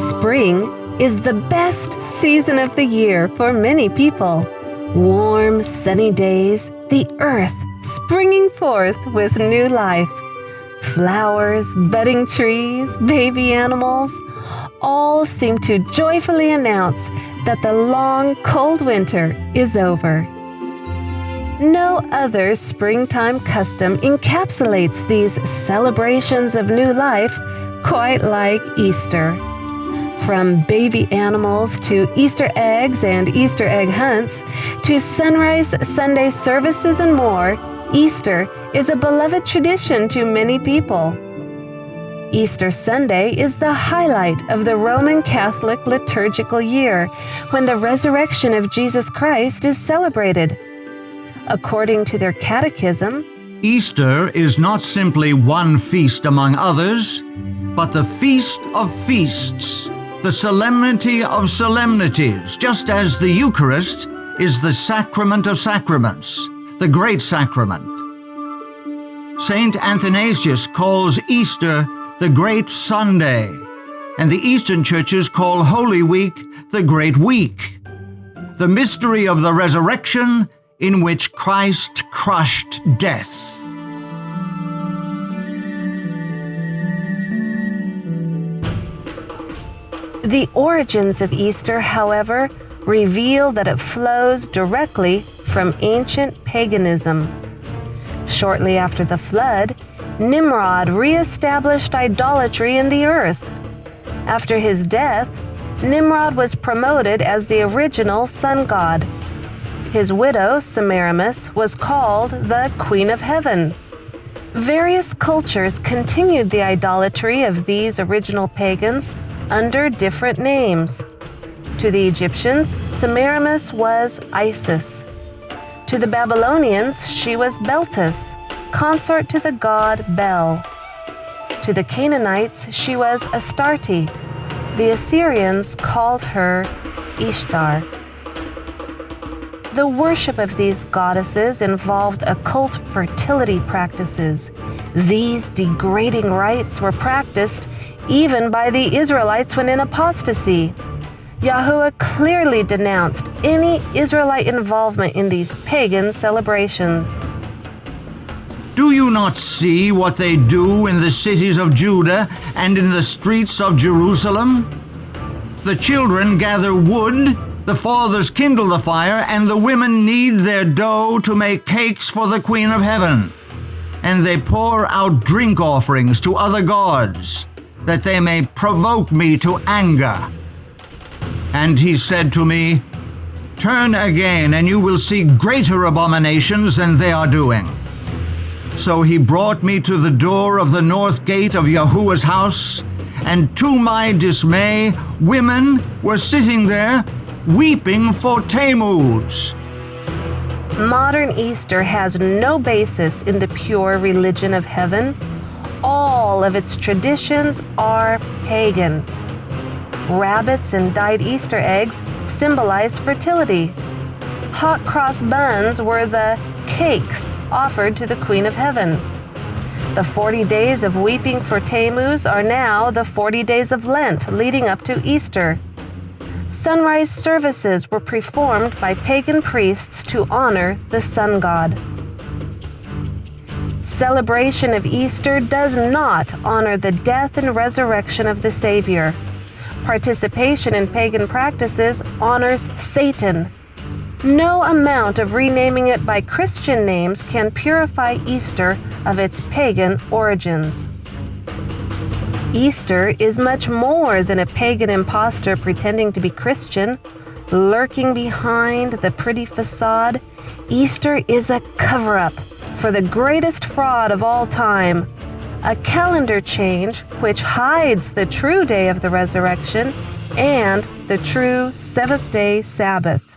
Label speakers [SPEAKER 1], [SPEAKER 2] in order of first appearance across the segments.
[SPEAKER 1] Spring is the best season of the year for many people. Warm, sunny days, the earth springing forth with new life. Flowers, budding trees, baby animals, all seem to joyfully announce that the long, cold winter is over. No other springtime custom encapsulates these celebrations of new life quite like Easter. From baby animals to Easter eggs and Easter egg hunts, to sunrise Sunday services and more, Easter is a beloved tradition to many people. Easter Sunday is the highlight of the Roman Catholic liturgical year, when the resurrection of Jesus Christ is celebrated. According to their catechism,
[SPEAKER 2] Easter is not simply one feast among others, but the feast of feasts, the solemnity of solemnities, just as the Eucharist is the sacrament of sacraments, the great sacrament. Saint Athanasius calls Easter the Great Sunday, and the Eastern churches call Holy Week the Great Week, the mystery of the resurrection in which Christ crushed death.
[SPEAKER 1] The origins of Easter, however, reveal that it flows directly from ancient paganism. Shortly after the flood, Nimrod re-established idolatry in the earth. After his death, Nimrod was promoted as the original sun god. His widow, Semiramis, was called the Queen of Heaven. Various cultures continued the idolatry of these original pagans under different names. To the Egyptians, Semiramis was Isis. To the Babylonians, she was Beltis, consort to the god Bel. To the Canaanites, she was Astarte. The Assyrians called her Ishtar. The worship of these goddesses involved occult fertility practices. These degrading rites were practiced even by the Israelites when in apostasy. Yahuwah clearly denounced any Israelite involvement in these pagan celebrations.
[SPEAKER 2] Do you not see what they do in the cities of Judah and in the streets of Jerusalem? The children gather wood, the fathers kindle the fire, and the women knead their dough to make cakes for the Queen of Heaven. And they pour out drink offerings to other gods, that they may provoke me to anger. And he said to me, Turn again, and you will see greater abominations than they are doing. So he brought me to the door of the north gate of Yahuwah's house, and to my dismay, women were sitting there, weeping for Tammuz.
[SPEAKER 1] Modern Easter has no basis in the pure religion of heaven. All of its traditions are pagan. Rabbits and dyed Easter eggs symbolize fertility. Hot cross buns were the cakes offered to the Queen of Heaven. The 40 days of weeping for Tammuz are now the 40 days of Lent leading up to Easter. Sunrise services were performed by pagan priests to honor the sun god. Celebration of Easter does not honor the death and resurrection of the Savior. Participation in pagan practices honors Satan. No amount of renaming it by Christian names can purify Easter of its pagan origins. Easter is much more than a pagan impostor pretending to be Christian, lurking behind the pretty facade. Easter is a cover-up for the greatest fraud of all time, a calendar change which hides the true day of the resurrection and the true seventh-day Sabbath.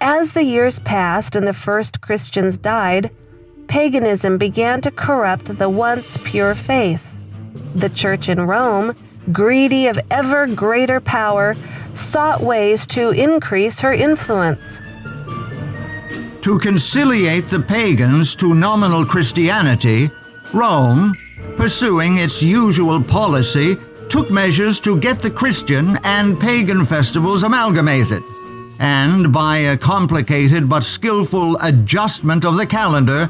[SPEAKER 1] As the years passed and the first Christians died, paganism began to corrupt the once pure faith. The Church in Rome, greedy of ever greater power, sought ways to increase her influence.
[SPEAKER 2] To conciliate the pagans to nominal Christianity, Rome, pursuing its usual policy, took measures to get the Christian and pagan festivals amalgamated, and by a complicated but skillful adjustment of the calendar,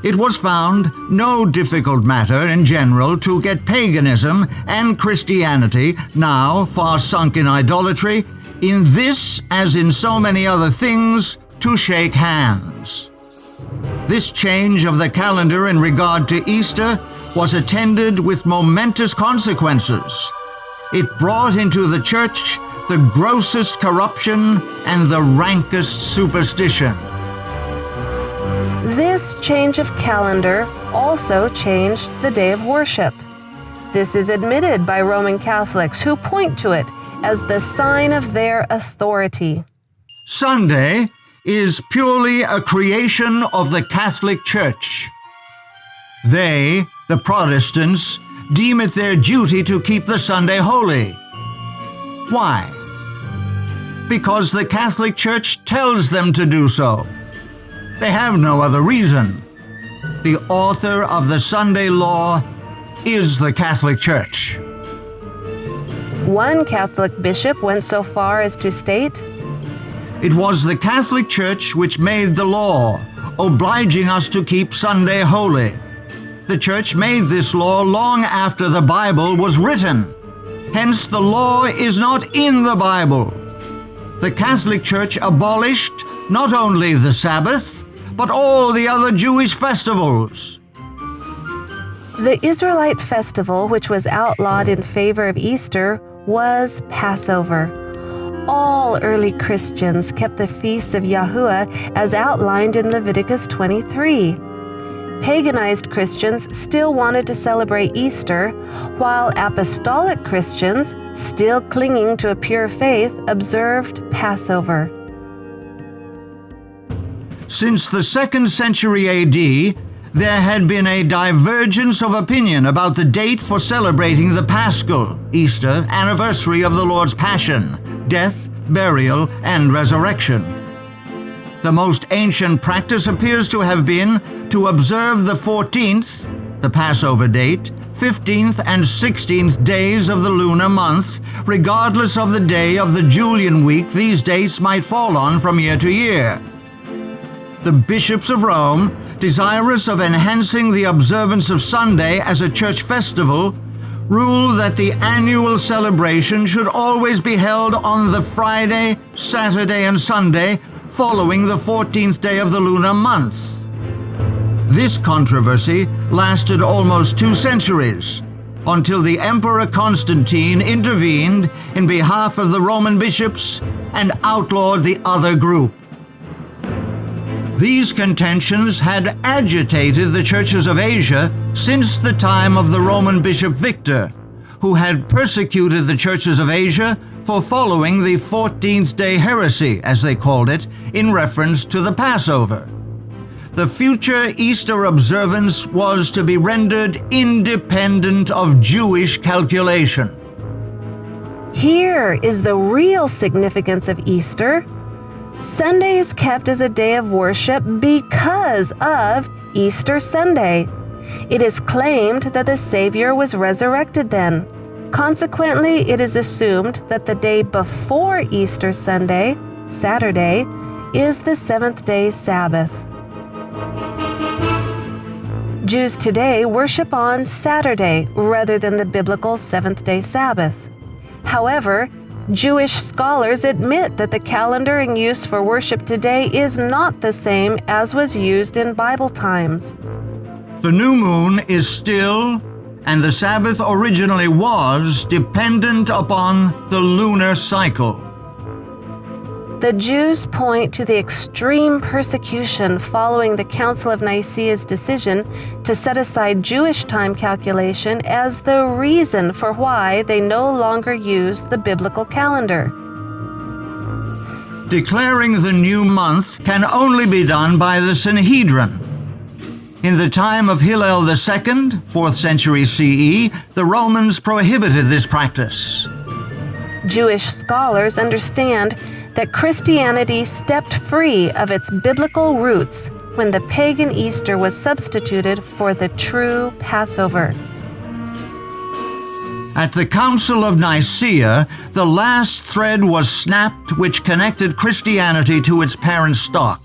[SPEAKER 2] it was found no difficult matter in general to get paganism and Christianity, now far sunk in idolatry, in this as in so many other things, to shake hands. This change of the calendar in regard to Easter was attended with momentous consequences. It brought into the church the grossest corruption and the rankest superstition.
[SPEAKER 1] This change of calendar also changed the day of worship. This is admitted by Roman Catholics who point to it as the sign of their authority.
[SPEAKER 2] Sunday is purely a creation of the Catholic Church. They, the Protestants, deem it their duty to keep the Sunday holy. Why? Because the Catholic Church tells them to do so. They have no other reason. The author of the Sunday law is the Catholic Church.
[SPEAKER 1] One Catholic bishop went so far as to state,
[SPEAKER 2] It was the Catholic Church which made the law, obliging us to keep Sunday holy. The Church made this law long after the Bible was written. Hence, the law is not in the Bible. The Catholic Church abolished not only the Sabbath, but all the other Jewish festivals.
[SPEAKER 1] the Israelite festival, which was outlawed in favor of Easter, was Passover. All early Christians kept the feasts of Yahuwah as outlined in Leviticus 23. Paganized Christians still wanted to celebrate Easter, while apostolic Christians, still clinging to a pure faith, observed Passover.
[SPEAKER 2] Since the 2nd century AD, there had been a divergence of opinion about the date for celebrating the Paschal, Easter, anniversary of the Lord's Passion, death, burial, and resurrection. The most ancient practice appears to have been to observe the 14th, the Passover date, 15th and 16th days of the lunar month, regardless of the day of the Julian week these dates might fall on from year to year. The bishops of Rome, desirous of enhancing the observance of Sunday as a church festival, ruled that the annual celebration should always be held on the Friday, Saturday, and Sunday following the 14th day of the lunar month. This controversy lasted almost 2 centuries, until the Emperor Constantine intervened in behalf of the Roman bishops and outlawed the other group. These contentions had agitated the churches of Asia since the time of the Roman bishop Victor, who had persecuted the churches of Asia for following the 14th day heresy, as they called it, in reference to the Passover. The future Easter observance was to be rendered independent of Jewish calculation.
[SPEAKER 1] Here is the real significance of Easter. Sunday is kept as a day of worship because of Easter Sunday. It is claimed that the Savior was resurrected then. Consequently, it is assumed that the day before Easter Sunday, Saturday, is the 7th-day Sabbath. Jews today worship on Saturday rather than the biblical 7th-day Sabbath. However, Jewish scholars admit that the calendar in use for worship today is not the same as was used in Bible times.
[SPEAKER 2] The new moon is still, and the Sabbath originally was, dependent upon the lunar cycle.
[SPEAKER 1] The Jews point to the extreme persecution following the Council of Nicaea's decision to set aside Jewish time calculation as the reason for why they no longer use the biblical calendar.
[SPEAKER 2] Declaring the new month can only be done by the Sanhedrin. In the time of Hillel II, 4th century CE, the Romans prohibited this practice.
[SPEAKER 1] Jewish scholars understand that Christianity stepped free of its biblical roots when the pagan Easter was substituted for the true Passover.
[SPEAKER 2] At the Council of Nicaea, the last thread was snapped which connected Christianity to its parent stock.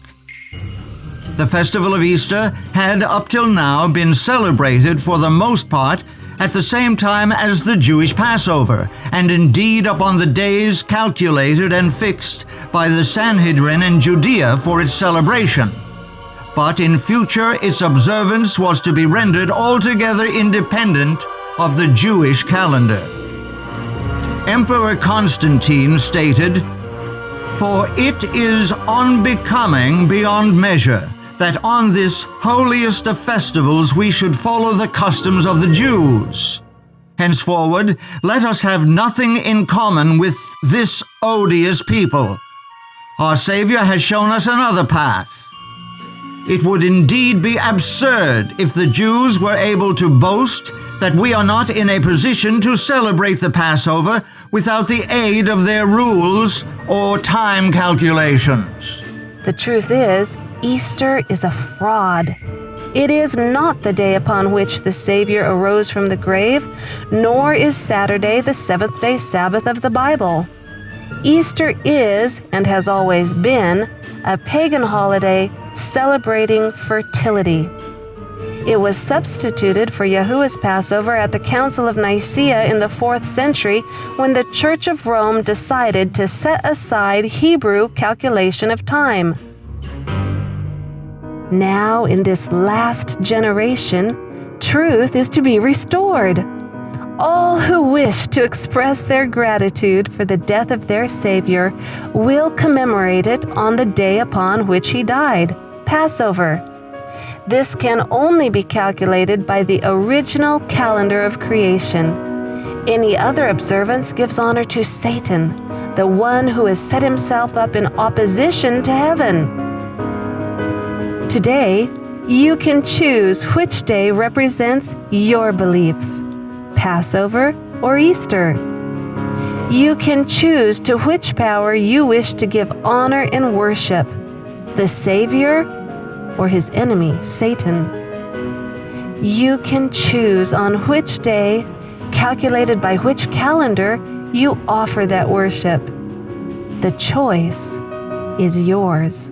[SPEAKER 2] The festival of Easter had up till now been celebrated for the most part at the same time as the Jewish Passover, and indeed upon the days calculated and fixed by the Sanhedrin in Judea for its celebration. But in future its observance was to be rendered altogether independent of the Jewish calendar. Emperor Constantine stated, "For it is unbecoming beyond measure that on this holiest of festivals we should follow the customs of the Jews. Henceforward, let us have nothing in common with this odious people. Our Savior has shown us another path. It would indeed be absurd if the Jews were able to boast that we are not in a position to celebrate the Passover without the aid of their rules or time calculations."
[SPEAKER 1] The truth is, Easter is a fraud. It is not the day upon which the Savior arose from the grave, nor is Saturday the seventh-day Sabbath of the Bible. Easter is, and has always been, a pagan holiday celebrating fertility. It was substituted for Yahuwah's Passover at the Council of Nicaea in the 4th century when the Church of Rome decided to set aside Hebrew calculation of time. Now, in this last generation, truth is to be restored. All who wish to express their gratitude for the death of their Savior will commemorate it on the day upon which he died, Passover. This can only be calculated by the original calendar of creation. Any other observance gives honor to Satan, the one who has set himself up in opposition to heaven. Today, you can choose which day represents your beliefs, Passover or Easter. You can choose to which power you wish to give honor and worship, the Savior or his enemy, Satan. You can choose on which day, calculated by which calendar, you offer that worship. The choice is yours.